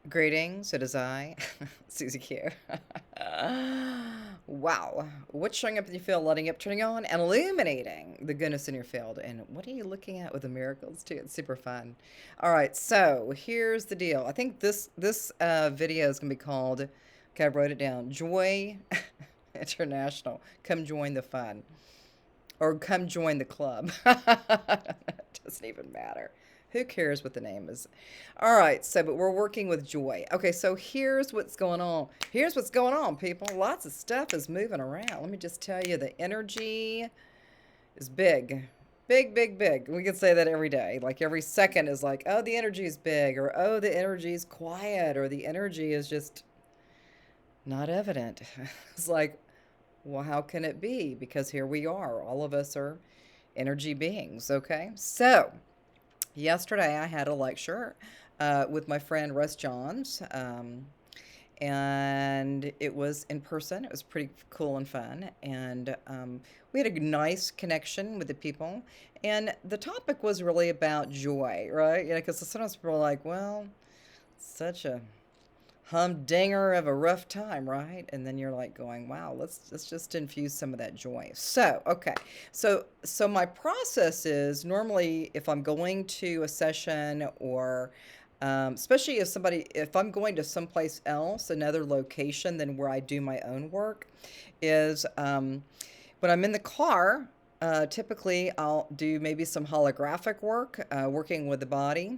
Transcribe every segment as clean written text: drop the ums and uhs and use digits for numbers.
Greetings, it is I, Susie Q. Wow. What's showing up in your field, letting up, turning on, and illuminating the goodness in your field? And what are you looking at with the miracles, too? It's super fun. All right, so here's the deal. I think this video is going to be called, okay, I wrote it down, Joy International. Come join the fun. Or come join the club. It doesn't even matter. Who cares what the name is? All right, so, but we're working with joy. Okay, so here's what's going on. Here's what's going on, people. Lots of stuff is moving around. Let me just tell you, the energy is big. Big, big, big. We could say that every day. Like every second is like, oh, the energy is big, or oh, the energy is quiet, or the energy is just not evident. It's like, well, how can it be? Because here we are. All of us are energy beings, okay? So, yesterday I had a lecture with my friend Russ Johns, and it was in person. It was pretty cool and fun. And we had a nice connection with the people. And the topic was really about joy, right? You know, because sometimes people are like, well, such a humdinger of a rough time, right? And then you're like going, wow, let's just infuse some of that joy. So, okay. So my process is normally if I'm going to a session or especially if I'm going to someplace else, another location than where I do my own work, is when I'm in the car, typically I'll do maybe some holographic work, working with the body.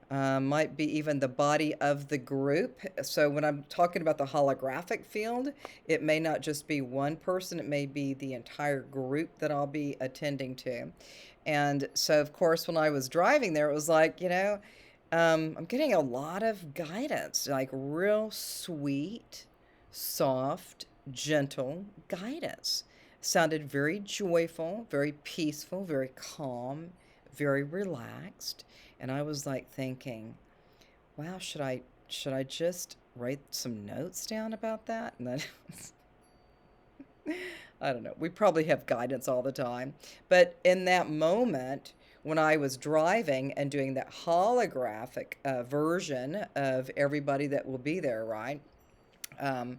Might be even the body of the group. So when I'm talking about the holographic field, it may not just be one person, it may be the entire group that I'll be attending to. And so, of course, when I was driving there, it was like, I'm getting a lot of guidance, like real sweet, soft, gentle guidance. Sounded very joyful, very peaceful, very calm, very relaxed. And I was like thinking, wow, should I just write some notes down about that? And then I don't know. We probably have guidance all the time. But in that moment, when I was driving and doing that holographic version of everybody that will be there, right? Um,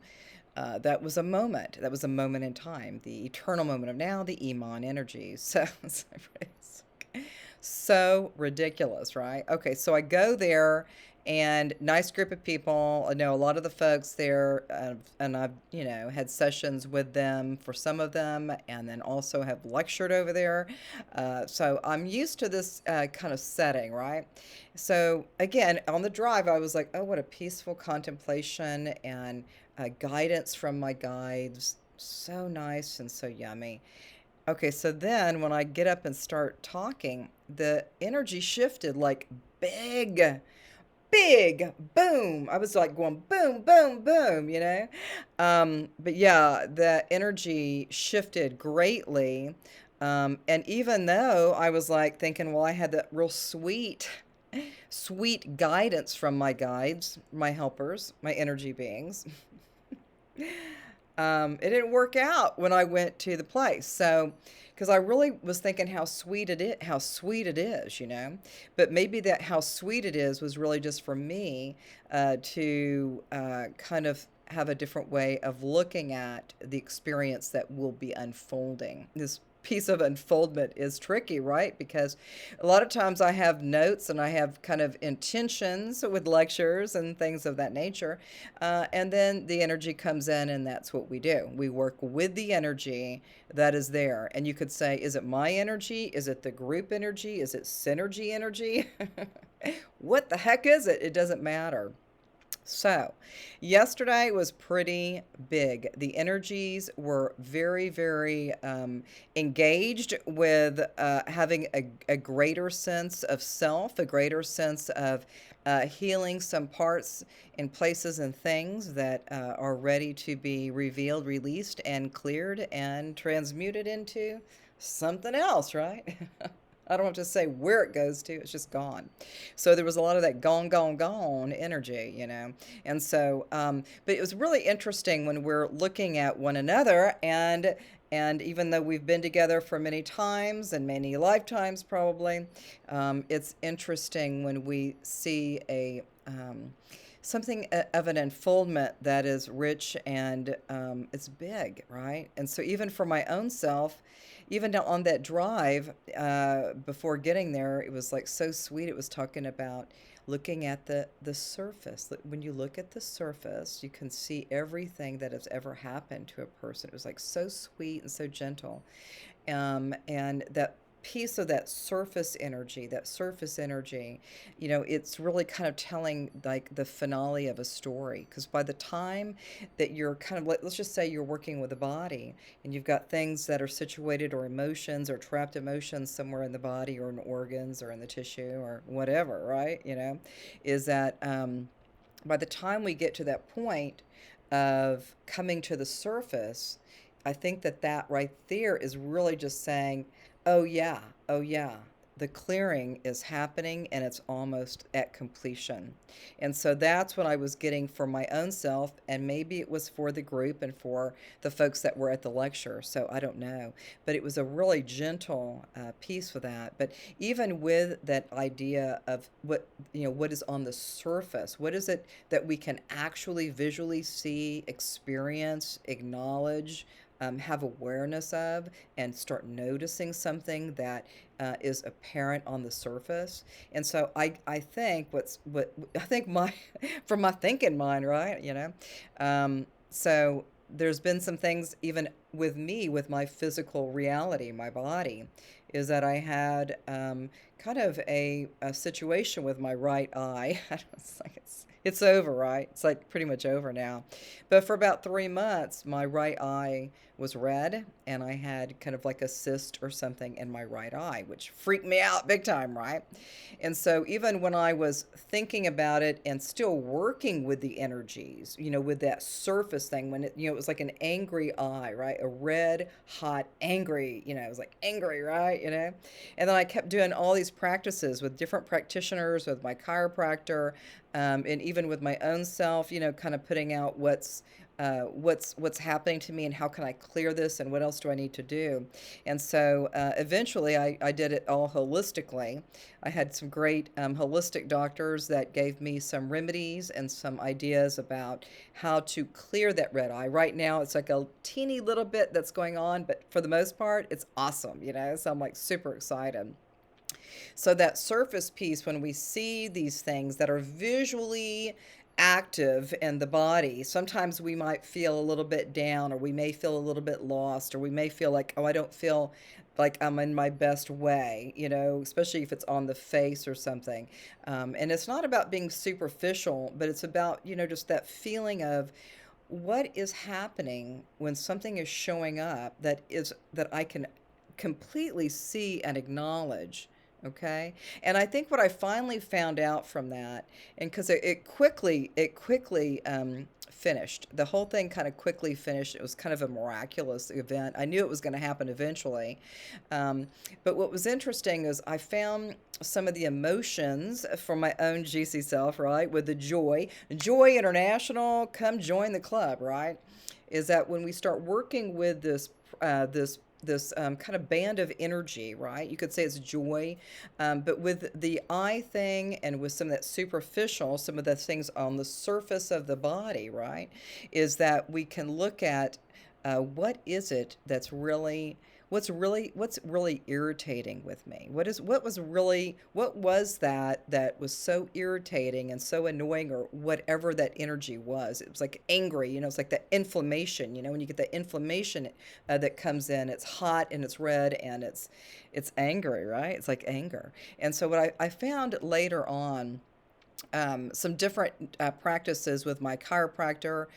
that was a moment. That was a moment in time, the eternal moment of now, the Iman energy. So it's so ridiculous, right? Okay, so I go there and nice group of people. I know a lot of the folks there, and I've, had sessions with them for some of them, and then also have lectured over there. So I'm used to this kind of setting, right? So again, on the drive, I was like, oh, what a peaceful contemplation and guidance from my guides. So nice and so yummy. Okay, so then when I get up and start talking, the energy shifted like big, big boom. I was like going boom, boom, boom, you know? But yeah, the energy shifted greatly. And even though I was like thinking, well, I had that real sweet, sweet guidance from my guides, my helpers, my energy beings. It didn't work out when I went to the place. So, because I really was thinking how sweet it is, But maybe that how sweet it is was really just for me to kind of have a different way of looking at the experience that will be unfolding. This piece of unfoldment is tricky, right? Because a lot of times I have notes and I have kind of intentions with lectures and things of that nature. And then the energy comes in, and that's what we do. We work with the energy that is there. And you could say, is it my energy? Is it the group energy? Is it synergy energy? What the heck is it? It doesn't matter. So, yesterday was pretty big. The energies were very, very engaged with having a greater sense of self, a greater sense of healing some parts and places and things that are ready to be revealed, released, and cleared and transmuted into something else, right? I don't have to say where it goes to, it's just gone. So there was a lot of that gone, gone, gone energy. And so, but it was really interesting when we're looking at one another, and even though we've been together for many times and many lifetimes probably, it's interesting when we something of an unfoldment that is rich and it's big, right? And so even for my own self, even on that drive before getting there, it was like so sweet. It was talking about looking at the surface. When you look at the surface, you can see everything that has ever happened to a person. It was like so sweet and so gentle, and that piece of that surface energy, it's really kind of telling like the finale of a story. Because by the time that you're kind of, let's just say you're working with a body and you've got things that are situated or emotions or trapped emotions somewhere in the body or in organs or in the tissue or whatever, right? Is that by the time we get to that point of coming to the surface, I think that that right there is really just saying, oh, yeah, oh, yeah, the clearing is happening and it's almost at completion. And so that's what I was getting for my own self. And maybe it was for the group and for the folks that were at the lecture. So I don't know. But it was a really gentle piece with that. But even with that idea of what is on the surface, what is it that we can actually visually see, experience, acknowledge, have awareness of, and start noticing something that is apparent on the surface. And so I think what I think my from my thinking mind, right? So there's been some things even with me with my physical reality, my body, is that I had kind of a situation with my right eye. It's like it's over, right? It's like pretty much over now. But for about 3 months, my right eye was red, and I had kind of like a cyst or something in my right eye, which freaked me out big time, right? And so even when I was thinking about it and still working with the energies, with that surface thing, when it was like an angry eye, right? A red, hot, angry, it was like angry, right? And then I kept doing all these practices with different practitioners, with my chiropractor, and even with my own self, kind of putting out what's happening to me and how can I clear this and what else do I need to do. And so eventually I did it all holistically. I had some great holistic doctors that gave me some remedies and some ideas about how to clear that red eye. Right now it's like a teeny little bit that's going on, but for the most part it's awesome, so I'm like super excited. So that surface piece, when we see these things that are visually active in the body, sometimes we might feel a little bit down, or we may feel a little bit lost, or we may feel like, oh, I don't feel like I'm in my best way, especially if it's on the face or something. And it's not about being superficial, but it's about, just that feeling of what is happening when something is showing up that I can completely see and acknowledge. Okay. And I think what I finally found out from that, and because it quickly finished, the whole thing kind of quickly finished. It was kind of a miraculous event. I knew it was going to happen eventually. But what was interesting is I found some of the emotions from my own juicy self, right? With the Joy International, come join the club, right? Is that when we start working with this kind of band of energy, right? You could say it's joy, but with the eye thing and with some of that superficial, some of the things on the surface of the body, right? Is that we can look at what is it that's really what's really irritating with me? What was that was so irritating and so annoying, or whatever that energy was. It was like angry, it's like that inflammation, when you get that inflammation that comes in, it's hot and it's red and it's angry, right? It's like anger. And so what I found later on, some different practices with my chiropractor,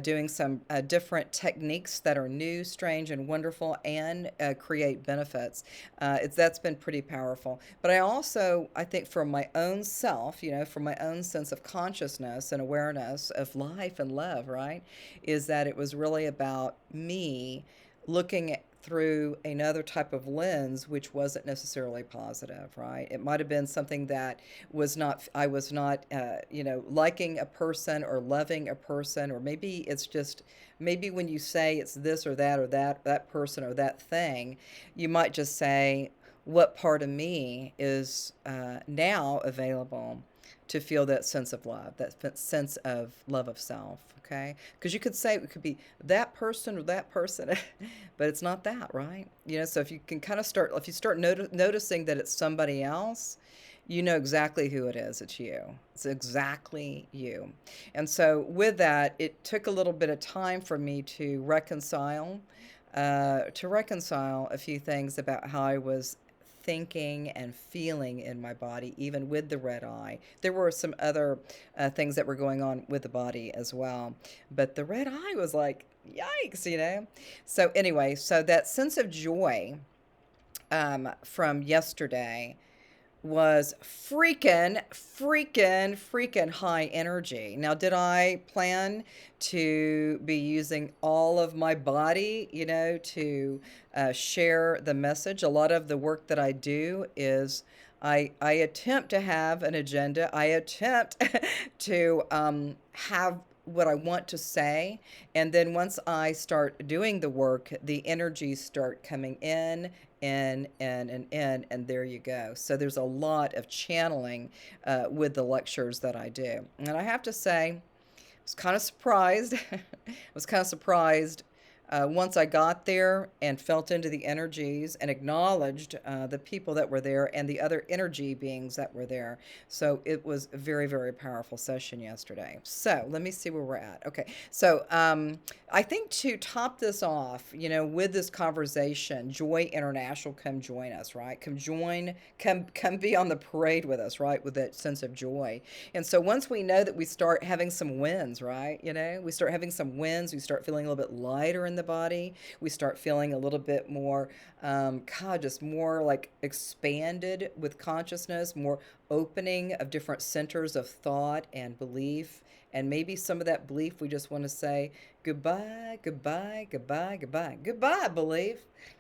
doing some different techniques that are new, strange, and wonderful, and create benefits. That's been pretty powerful. But I think for my own self, for my own sense of consciousness and awareness of life and love, right, is that it was really about me looking through another type of lens, which wasn't necessarily positive, right? It might have been something that I was not, liking a person or loving a person, or maybe it's just, maybe when you say it's this or that person or that thing, you might just say, what part of me is now available to feel that sense of love, that sense of love of self. Okay, because you could say it could be that person or that person, but it's not that, right? So if you can kind of start, if you start noticing that it's somebody else, you know exactly who it is. It's you. It's exactly you. And so with that, it took a little bit of time for me to reconcile a few things about how I was thinking and feeling in my body, even with the red eye. There were some other things that were going on with the body as well. But the red eye was like, yikes. So, anyway, so that sense of joy from yesterday was freaking high energy. Now, did I plan to be using all of my body, to share the message? A lot of the work that I do is I attempt to have an agenda. I attempt to have what I want to say. And then once I start doing the work, the energies start coming and there you go. So there's a lot of channeling with the lectures that I do. And I have to say, I was kind of surprised. I was kind of surprised once I got there and felt into the energies and acknowledged the people that were there and the other energy beings that were there. So it was a very, very powerful session yesterday. So let me see where we're at. Okay. So I think to top this off, with this conversation, Joy International, come join us, right? Come be on the parade with us, right? With that sense of joy. And so once we know that we start having some wins, right? We start having some wins, we start feeling a little bit lighter in the body. We start feeling a little bit more, just more like expanded with consciousness, more opening of different centers of thought and belief. And maybe some of that belief, we just want to say goodbye, goodbye, goodbye, goodbye, goodbye, belief.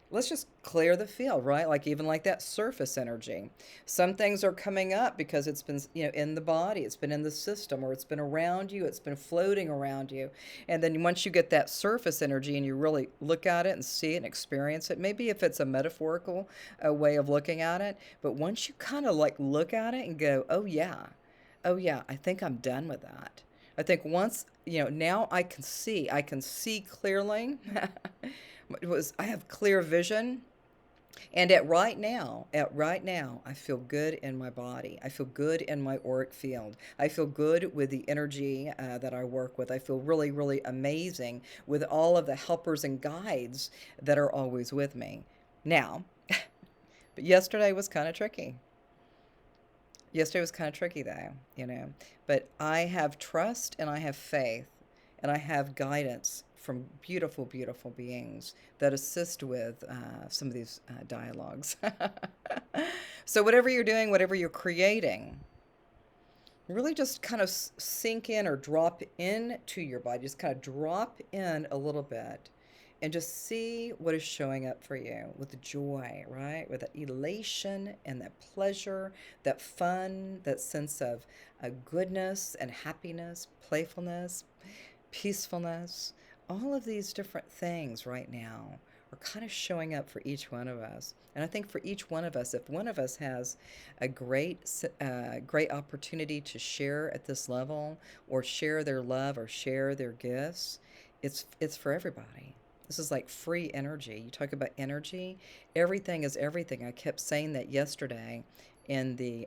Let's just clear the field, right? Like even like that surface energy. Some things are coming up because it's been, in the body, it's been in the system, or it's been around you, it's been floating around you. And then once you get that surface energy and you really look at it and see it and experience it, maybe if it's a metaphorical way of looking at it, but once you kind of like look at it and go, oh yeah, I think I'm done with that. I think once, now I can see clearly. I have clear vision. And at right now, I feel good in my body. I feel good in my auric field. I feel good with the energy that I work with. I feel really, really amazing with all of the helpers and guides that are always with me. Now, but yesterday was kind of tricky. Yesterday was kind of tricky, though. But I have trust and I have faith and I have guidance from beautiful, beautiful beings that assist with some of these dialogues. So, whatever you're doing, whatever you're creating, really just kind of sink in or drop into your body. Just kind of drop in a little bit and just see what is showing up for you with the joy, right? With that elation and that pleasure, that fun, that sense of goodness and happiness, playfulness, peacefulness. All of these different things right now are kind of showing up for each one of us. And I think for each one of us, if one of us has a great opportunity to share at this level, or share their love, or share their gifts, it's for everybody. This is like free energy. You talk about energy. Everything is everything. I kept saying that yesterday in the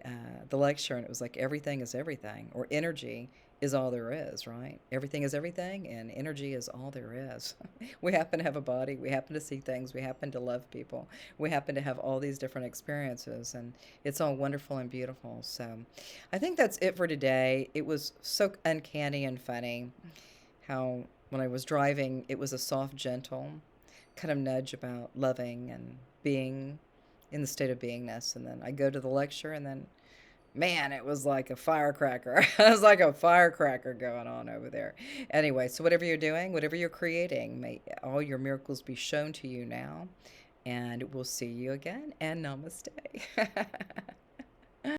lecture, and it was like everything is everything, or energy is all there is, right? Everything is everything, and energy is all there is. We happen to have a body. We happen to see things. We happen to love people. We happen to have all these different experiences, and it's all wonderful and beautiful. So I think that's it for today. It was so uncanny and funny how when I was driving, it was a soft, gentle kind of nudge about loving and being in the state of beingness. And then I go to the lecture, and then man, it was like a firecracker. It was like a firecracker going on over there. Anyway, so whatever you're doing, whatever you're creating, may all your miracles be shown to you now. And we'll see you again. And namaste.